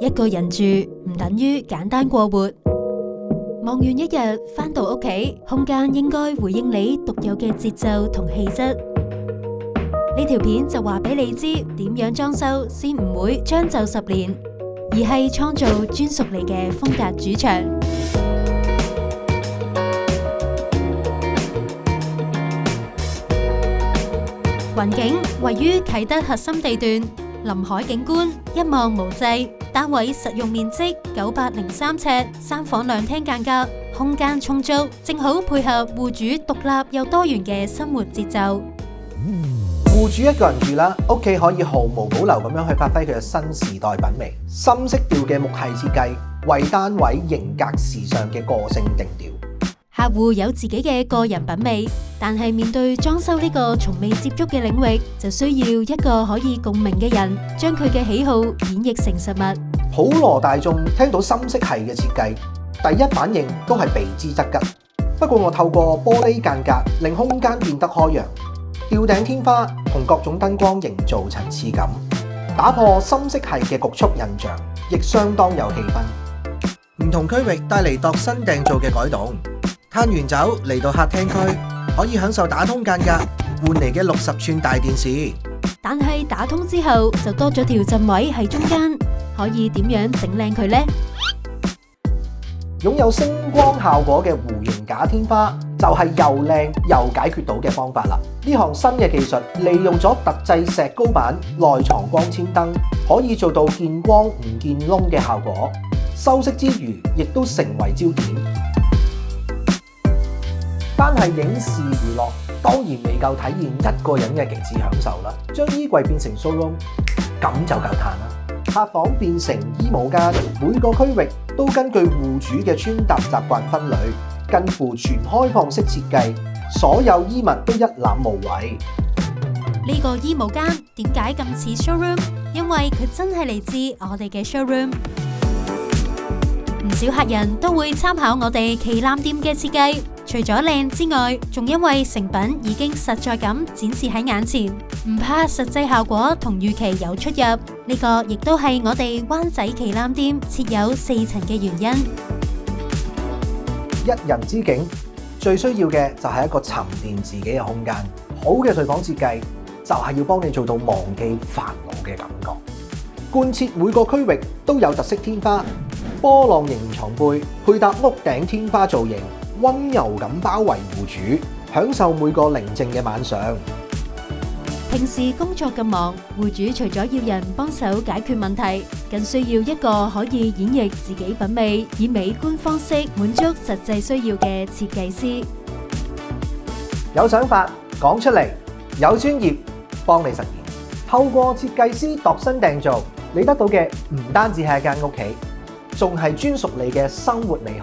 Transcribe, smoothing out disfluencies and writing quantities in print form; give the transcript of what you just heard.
一個人住唔等於簡單過活。忙完一日返到屋企，空間應該回應你獨有嘅節奏同氣質。呢條片就話俾你知點樣裝修先唔會將就10年，而係創造專屬你嘅風格主場。雲景位於啟德核心地段，臨海景觀，一望無際。單位實用面積903尺，3房2廳間隔，空間充足，正好配合戶主獨立又多元嘅生活節奏。戶主一個人住啦，屋企可以毫無保留咁樣去發揮佢嘅新時代品味，深色調嘅木系設計，為單位型格時尚嘅個性定調。客戶有自己嘅個人品味，但係面對裝修呢個從未接觸嘅領域，就需要一個可以共鳴嘅人，將佢嘅喜好演繹成實物。普羅大眾聽到深色系嘅設計，第一反應都係避之則吉。不過我透過玻璃間隔，令空間變得開揚，吊頂天花同各種燈光營造層次感，打破深色系嘅局促印象，亦相當有氣氛。唔同區域帶嚟度身訂造嘅改動。攤完酒嚟到客廳區，可以享受打通間隔換嚟嘅60寸大電視。但係打通之後就多咗條震位喺中間，可以點樣整靚佢呢？擁有星光效果嘅弧形假天花就係又靚又解決到嘅方法啦。呢項新嘅技術利用咗特製石膏板內藏光纖燈，可以做到見光唔見窿嘅效果，修飾之餘亦都成為焦點。單係影視娛樂，當然未夠體驗一個人嘅極致享受啦。將衣櫃變成 showroom， 咁就夠嘆啦。客房變成衣帽間，每個區域都根據戶主嘅穿搭習慣分類，近乎全開放式設計，所有衣物都一覽無遺。呢個衣帽間點解咁似 showroom？ 因為佢真係嚟自我哋嘅 showroom。唔少客人都會參考我哋旗艦店嘅設計。除咗靚之外，仲因為成品已經實在咁展示喺眼前，唔怕實際效果同預期有出入。呢個亦都係我哋灣仔旗艦店設有4層嘅原因。一人之境，最需要嘅就係一個沉澱自己嘅空間。好嘅睡房設計就係要幫你做到忘記煩惱嘅感覺。貫徹每個區域都有特色天花、波浪形床背，配搭屋頂天花造型，溫柔咁包圍戶主，享受每個寧靜嘅晚上。平時工作咁忙，戶主除咗要人幫手解決問題，更需要一個可以演繹自己品味，以美觀方式滿足實際需要嘅設計師。有想法講出嚟，有專業幫你實現。透過設計師度身訂造，你得到嘅唔單止係一間屋企，仲係專屬你嘅生活美學。